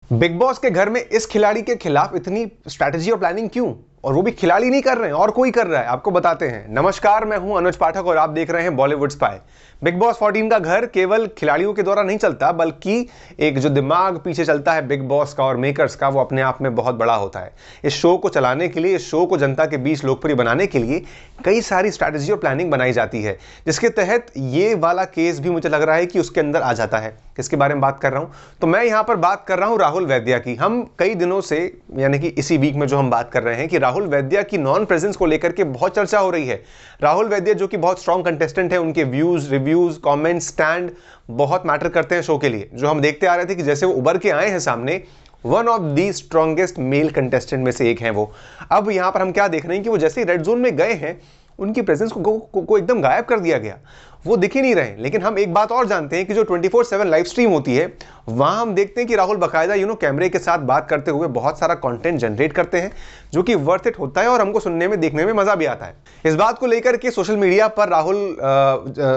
Big boss के घर में इस खिलाड़ी के खिलाफ इतनी स्ट्रैटेजी और प्लानिंग क्यों? और वो भी खिलाड़ी नहीं कर रहे हैं और कोई कर रहा है, आपको बताते हैं। नमस्कार, मैं हूं अनुज पाठक और आप देख रहे हैं बॉलीवुड स्पाई। बिग बॉस 14 का घर केवल खिलाड़ियों के द्वारा नहीं चलता, बल्कि एक जो दिमाग पीछे चलता है बिग बॉस का और मेकर्स का, वो अपने आप में बहुत बड़ा होता है। इस शो को चलाने के लिए, इस शो को जनता के बीच लोकप्रिय बनाने के लिए कई सारी स्ट्रैटेजी और प्लानिंग बनाई जाती है, जिसके तहत ये वाला केस भी मुझे लग रहा है कि उसके अंदर आ जाता है। किसके बारे में बात कर रहा हूं? तो मैं यहां पर बात कर रहा हूं राहुल वैद्या की। हम कई दिनों से, यानी कि इसी वीक में जो हम बात कर रहे हैं कि राहुल वैद्या की नॉन प्रेजेंस को लेकर के बहुत चर्चा हो रही है। राहुल वैद्या जो कि बहुत स्ट्रॉन्ग कंटेस्टेंट है, उनके व्यूज, रिव्यूज, कमेंट्स, स्टैंड बहुत मैटर करते हैं शो के लिए। जो हम देखते आ रहे थे कि जैसे वो उभर के आए हैं सामने, one of the strongest male contestant में से एक हैं वो। अब यहां पर हम क्या देख रहे हैं कि वो जैसे ही रेड जोन में गए हैं, उनकी प्रेजेंस को एकदम गायब कर दिया गया, वो दिख ही नहीं रहे। लेकिन हम एक बात और जानते हैं कि जो 24/7 लाइव स्ट्रीम होती है, वहां हम देखते हैं कि राहुल बकायदा कैमरे के साथ बात करते हुए बहुत सारा कंटेंट जनरेट करते हैं, जो कि वर्थ इट होता है और हमको सुनने में, देखने में मजा भी आता है। इस बात को लेकर के सोशल मीडिया पर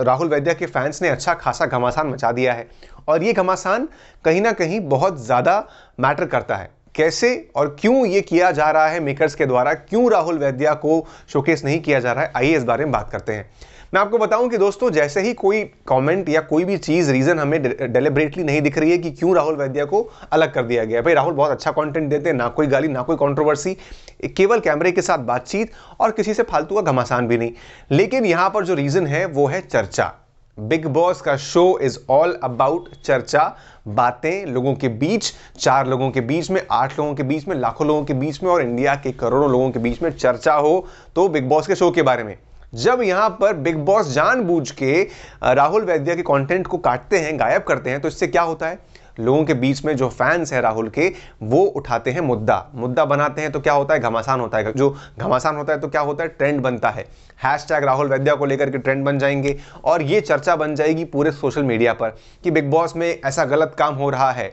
राहुल वैद्या के फैंस ने अच्छा खासा घमासान मचा दिया है। और ये घमासान कहीं ना कहीं बहुत ज्यादा मैटर करता है। कैसे और क्यों ये किया जा रहा है मेकर्स के द्वारा, क्यों राहुल वैद्या को शोकेस नहीं किया जा रहा है, आइए इस बारे में बात करते हैं। मैं आपको बताऊं कि दोस्तों, जैसे ही कोई कमेंट या कोई भी चीज, रीजन हमें डेलिबरेटली नहीं दिख रही है कि क्यों राहुल वैद्या को अलग कर दिया गया। भाई, राहुल बहुत अच्छा कंटेंट देते हैं, ना कोई गाली, ना कोई कंट्रोवर्सी, केवल कैमरे के साथ बातचीत और किसी से फालतू का घमासान भी नहीं। लेकिन यहां पर जो रीजन है वो है चर्चा। बिग बॉस का शो इज ऑल अबाउट चर्चा, बातें लोगों के बीच, 4 लोगों के बीच में, 8 लोगों के बीच में, लाखों लोगों के बीच में और इंडिया के करोड़ों लोगों के बीच में चर्चा हो तो बिग बॉस के शो के बारे में। जब यहां पर बिग बॉस जानबूझ के राहुल वैद्या के कंटेंट को काटते हैं, गायब करते हैं, तो इससे क्या होता है? लोगों के बीच में जो फैंस हैं राहुल के, वो उठाते हैं मुद्दा बनाते हैं, तो क्या होता है? घमासान होता है। जो घमासान होता है तो क्या होता है? ट्रेंड बनता है। हैशटैग राहुल वैद्या को लेकर के ट्रेंड बन जाएंगे और ये चर्चा बन जाएगी पूरे सोशल मीडिया पर कि बिग बॉस में ऐसा गलत काम हो रहा है।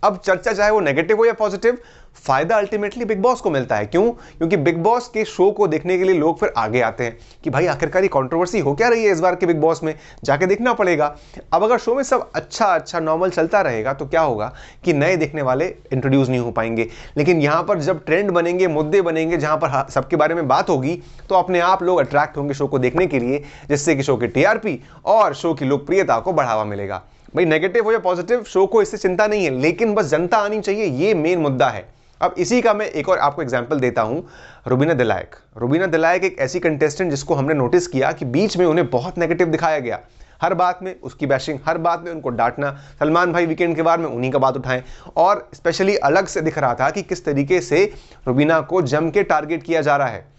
अब चर्चा चाहे वो नेगेटिव हो या पॉजिटिव, फायदा अल्टीमेटली बिग बॉस को मिलता है। क्यों? क्योंकि बिग बॉस के शो को देखने के लिए लोग फिर आगे आते हैं कि भाई आखिरकार ये कंट्रोवर्सी हो क्या रही है इस बार के बिग बॉस में, जाके देखना पड़ेगा। अब अगर शो में सब अच्छा नॉर्मल चलता रहेगा तो क्या होगा कि नए देखने वाले इंट्रोड्यूस नहीं हो पाएंगे। लेकिन यहां पर जब ट्रेंड बनेंगे, मुद्दे बनेंगे, जहां पर सबके बारे में बात होगी, तो अपने आप लोग अट्रैक्ट होंगे शो को देखने के लिए, जिससे कि शो की टीआरपी और शो की लोकप्रियता को बढ़ावा मिलेगा। भाई, नेगेटिव हो या पॉजिटिव, शो को इससे चिंता नहीं है, लेकिन बस जनता आनी चाहिए, ये मेन मुद्दा है। अब इसी का मैं एक और आपको एग्जांपल देता हूं। रुबीना दिलायक एक ऐसी कंटेस्टेंट जिसको हमने नोटिस किया कि बीच में उन्हें बहुत नेगेटिव दिखाया गया। हर बात में उसकी बैशिंग, हर बात में उनको डांटना। सलमान भाई वीकेंड के बार में उन्हीं का बात उठाएं, और स्पेशली अलग से दिख रहा था कि किस तरीके से रुबीना को जम के टारगेट किया जा रहा है।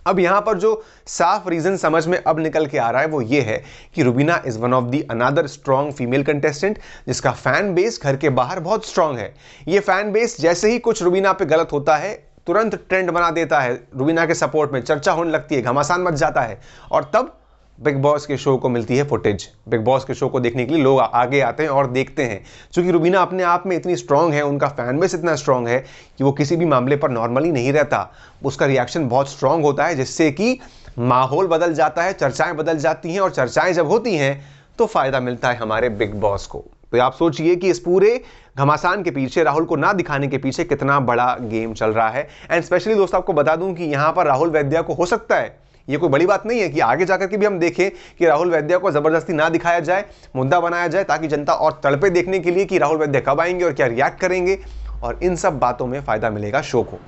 अब यहां पर जो साफ रीजन समझ में अब निकल के आ रहा है वो ये है कि Rubina is one of the another strong female contestant, जिसका फैन बेस घर के बाहर बहुत स्ट्रॉन्ग है। ये फैन बेस जैसे ही कुछ रुबीना पे गलत होता है, तुरंत ट्रेंड बना देता है, रुबीना के सपोर्ट में चर्चा होने लगती है, घमासान मच जाता है, और तब बिग बॉस के शो को मिलती है फुटेज। बिग बॉस के शो को देखने के लिए लोग आगे आते हैं और देखते हैं। क्योंकि रुबीना अपने आप में इतनी स्ट्रांग है, उनका फैन बेस इतना स्ट्रांग है कि वो किसी भी मामले पर नॉर्मली नहीं रहता, उसका रिएक्शन बहुत स्ट्रांग होता है, जिससे कि माहौल बदल जाता है, चर्चाएं बदल जाती हैं, और चर्चाएं जब होती हैं तो फायदा मिलता है हमारे बिग बॉस को। तो आप सोचिए कि इस पूरे घमासान के पीछे, राहुल को ना दिखाने के पीछे कितना बड़ा गेम चल रहा है। एंड स्पेशली दोस्तों, आपको बता दूं कि यहां पर राहुल वैद्या को, हो सकता है ये कोई बड़ी बात नहीं है कि आगे जाकर के भी हम देखें कि राहुल वैद्या को जबरदस्ती ना दिखाया जाए, मुद्दा बनाया जाए, ताकि जनता और तड़पे देखने के लिए कि राहुल वैद्या कब आएंगे और क्या रिएक्ट करेंगे, और इन सब बातों में फायदा मिलेगा शो को।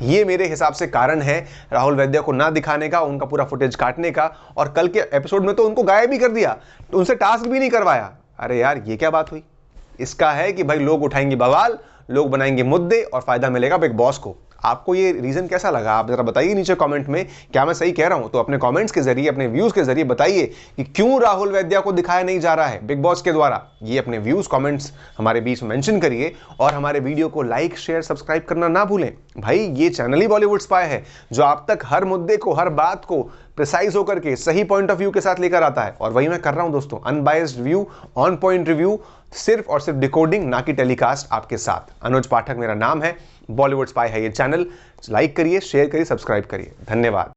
ये मेरे हिसाब से कारण है राहुल वैद्या को ना दिखाने का, उनका पूरा फुटेज काटने का। और कल के एपिसोड में तो उनको गायब भी कर दिया, तो उनसे टास्क भी नहीं करवाया। अरे यार, ये क्या बात हुई? इसका है कि भाई लोग उठाएंगे बवाल, लोग बनाएंगे मुद्दे और फायदा मिलेगा बिग बॉस को। आपको ये रीजन कैसा लगा? आप जरा बताइए नीचे कमेंट में, क्या मैं सही कह रहा हूं? तो अपने कमेंट्स के जरिए, अपने व्यूज के जरिए बताइए कि क्यों राहुल वैद्या को दिखाया नहीं जा रहा है बिग बॉस के द्वारा। ये अपने व्यूज, कमेंट्स हमारे बीच में मेंशन करिए, और हमारे वीडियो को लाइक, शेयर, सब्सक्राइब करना ना भूलें। भाई, ये चैनल ही बॉलीवुड स्पाई है, जो आप तक हर मुद्दे को, हर बात को प्रिसाइज होकर के सही पॉइंट ऑफ व्यू के साथ लेकर आता है। और वही मैं कर रहा हूं दोस्तों, unbiased view, on point review, सिर्फ और सिर्फ डिकोडिंग, ना कि टेलीकास्ट आपके साथ। अनुज पाठक मेरा नाम है, बॉलीवुड स्पाई है ये चैनल। लाइक करिए, शेयर करिए, सब्सक्राइब करिए। धन्यवाद।